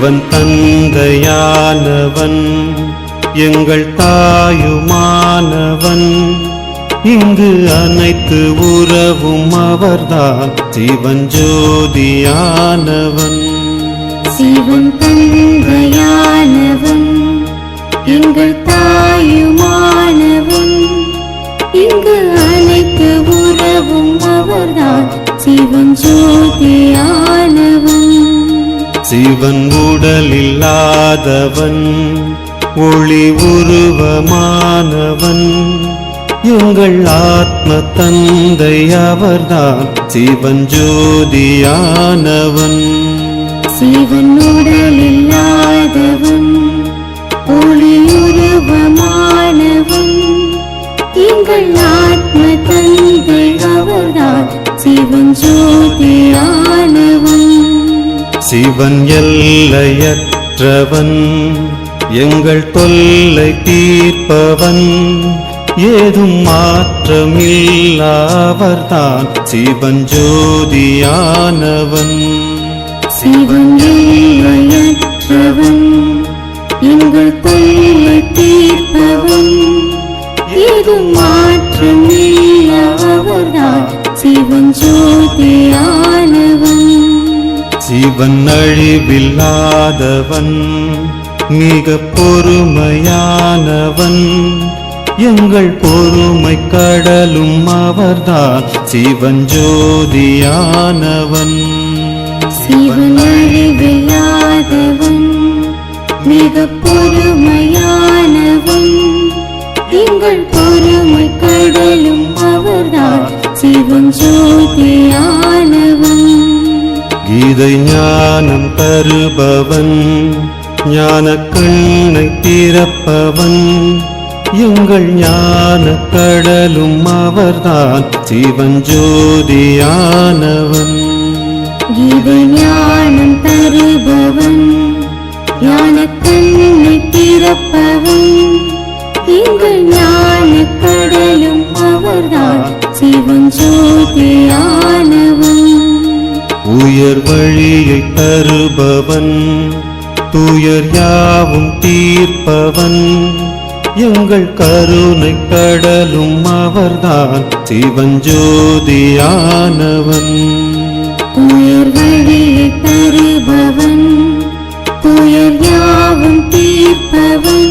சிவன் தந்தையானவன் எங்கள் தாயுமானவன் இங்கு அனைத்து உறவும் அவர்தான் சிவன் ஜோதியானவன். சிவன் தந்தையானவன் எங்கள் தாயுமானவன் இங்கு அனைத்து உறவும் அவர்தான் சிவன் ஜோதியானவன். சிவன் உடலில்லாதவன் ஒளி உருவமானவன் எங்கள் ஆத்ம தந்தை அவர்தான் சிவன் ஜோதியானவன். சிவன் உடலில்லாதவன் ஒளி உருவமானவன் எங்கள் ஆத்ம தந்தை அவர்தான் சிவன் ஜோதியானவன். சிவன் எல்லையற்றவன் எங்கள் தொல்லை தீர்ப்பவன் ஏதும் மாற்றமில்லாவர்தான் சிவன் ஜோதியானவன். சிவன் எல்லையற்றவன் எங்கள் தொல்லை தீர்ப்பவன் ஏதும் மாற்றமில்லாவர்தான் சிவன் ஜோதியானவன். சிவன் அழிவில்லாதவன் மிக பொறுமையானவன் எங்கள் பொறுமை கடலும் அவர்தான் சிவன் ஜோதியானவன். சிவன் அழிவில்லாதவன் மிக பொறுமையானவன் எங்கள் பொறுமை கடலும் அவர்தான் சிவன் ஜோதியானவன். கீதை ஞானம் தருபவன் ஞான கண்ணை திறப்பவன் எங்கள் ஞான கடலும் அவர்தான் சிவன் ஜோதியானவன். கீதை ஞானம் தருபவன் ஞான கண்ணை திறப்பவன் எங்கள் ஞான கடலும் அவர்தான் சிவன் ஜோதியானவன். உயர் வழியை தருபவன் துயர் யாவும் தீர்ப்பவன் எங்கள் கருணை கடலும் அவர்தான் சிவன் ஜோதியானவன். உயர் வழியை தருபவன் துயர் யாவும் தீர்ப்பவன்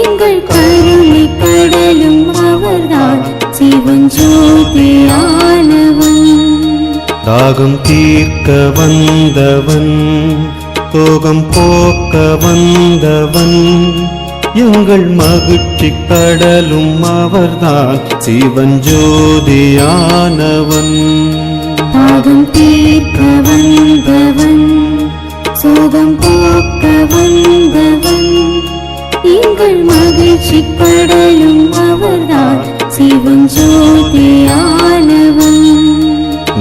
எங்கள் கருணை கடலும் அவர்தான் சிவன் ஜோதியானவன். தாகம் தீர்க்க வந்தவன் சோகம் போக்க வந்தவன் எங்கள் மகிழ்ச்சி கடலும் அவர்தான் சிவன் ஜோதியானவன். தாகம் தீர்க்க வந்தவன் சோகம் போக்க வந்தவன் எங்கள் மகிழ்ச்சி கடலும் அவர்தான் சிவன் ஜோதியானவன்.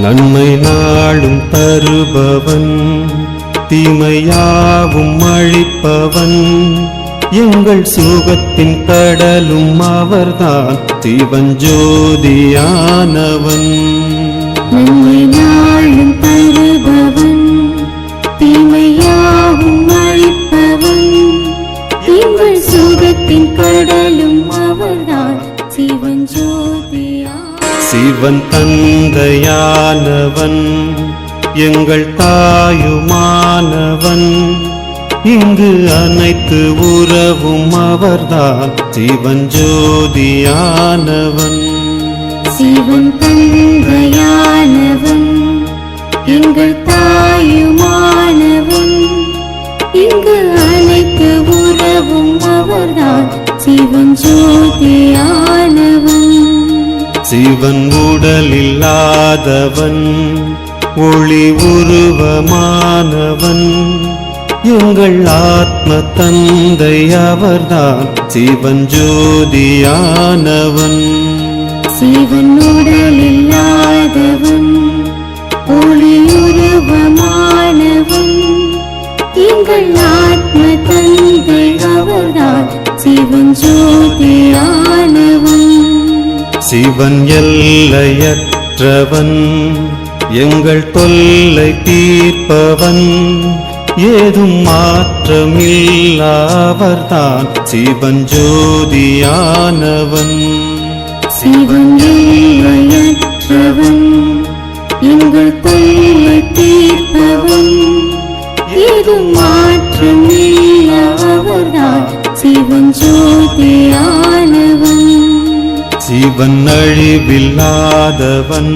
நன்மை நாளும் தருபவன் தீமையாவும் அழிப்பவன் எங்கள் சுகத்தின் கடலும் அவர்தான் சிவன் ஜோதியானவன். நன்மை நாளும் தருபவன் தீமையாவும் அழிப்பவன் எங்கள் சுகத்தின் கடலும் அவர்தான் சிவன் ஜோதியானவன். சிவன் தந்தையானவன் எங்கள் தாயுமானவன் இங்கு அனைத்து உறவும் அவர்தான் சிவன் ஜோதியானவன். சிவன் தந்தையானவன் எங்கள் தாயுமானவன் இங்கு அனைத்து உறவும் அவர்தான் சிவன் ஜோதியானவன். சிவன் உடலில்லாதவன் ஒளி உருவமானவன் எங்கள் ஆத்ம தந்தை அவர்தான் சிவன் ஜோதியானவன். சிவன் உடலில்லாதவன் ஒளி உருவமானவன் எங்கள் ஆத்ம தந்தை அவர்தான் சிவன் ஜோதியானவன். சிவன் எல்லையற்றவன் எங்கள் தொல்லை தீர்ப்பவன் ஏதும் மாற்றமில்லாவர்தான் சிவன் ஜோதியானவன். சிவன் எல்லையற்றவன், எங்கள் தொல்லை தீர்ப்பவன். ஏதும் மாற்றமில்லாவர்தான் சிவன் ஜோதியானவன். சிவன் அழிவில்லாதவன்,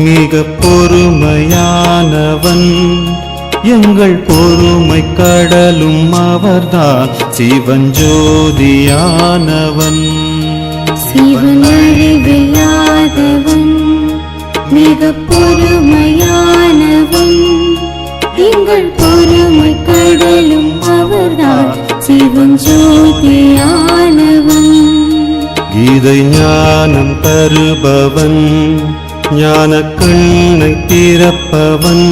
மிக பொறுமையானவன். எங்கள் பொறுமை கடலும் அவர்தான் சிவன் ஜோதியானவன். சிவன் அழிவில்லாதவன், மிக பொறுமையானவன். எங்கள் பொறுமை கடலும் அவர்தான் சிவன் ஜோதியானவன். கீதை ஞானம் தருபவன், ஞான கண்ணை திறப்பவன்.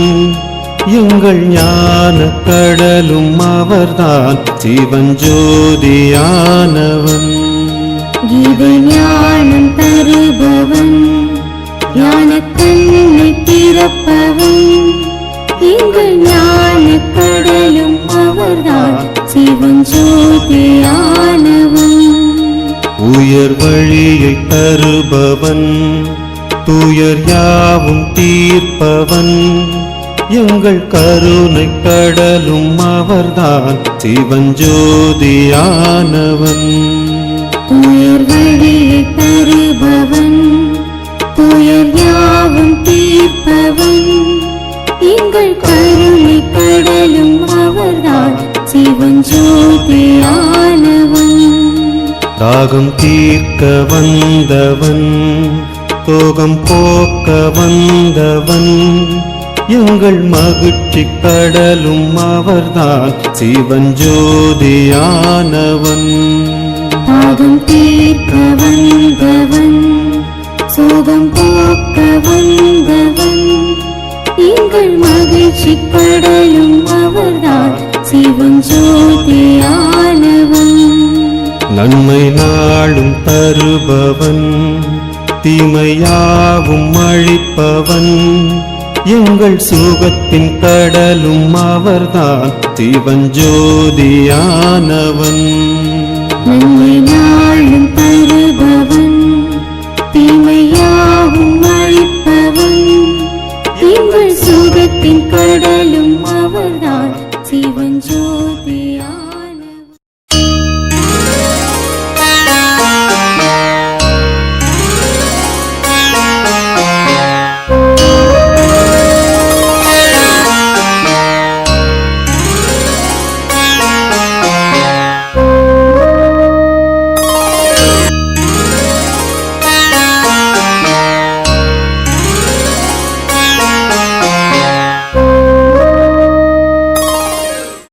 எங்கள் ஞான கடலும் அவர்தான் சிவன் ஜோதியானவன். கீதை ஞானம் தருபவன், ஞான கண்ணை திறப்பவன். எங்கள் ஞான கடலும் அவர்தான் சிவன் ஜோதியானவன். உயர் வழியை தருபவன், துயர் யாவும் தீர்ப்பவன். எங்கள் கருணை கடலும் அவர்தான் சிவன் ஜோதியானவன். உயர் வழியை தருபவன், துயர் யாவும் தீர்ப்பவன். எங்கள் கருணை கடலும் அவர்தான் சிவன் ஜோதியானவன். தாகம் தீர்க்க வந்தவன், சோகம் போக்க வந்தவன். எங்கள் மகிழ்ச்சி கடலும் அவர்தான் சிவன் ஜோதியானவன். தாகம் தீர்க்க வந்தவன், சோகம் போக்க வந்தவன். எங்கள் மகிழ்ச்சி கடலும் அவர்தான் சிவன் ஜோதியானவன். நன்மை நாளும் தருபவன், தீமையாவும் அழிப்பவன். எங்கள் சுகத்தின் கடலும் அவர்தான் சிவன் ஜோதியானவன். நன்மை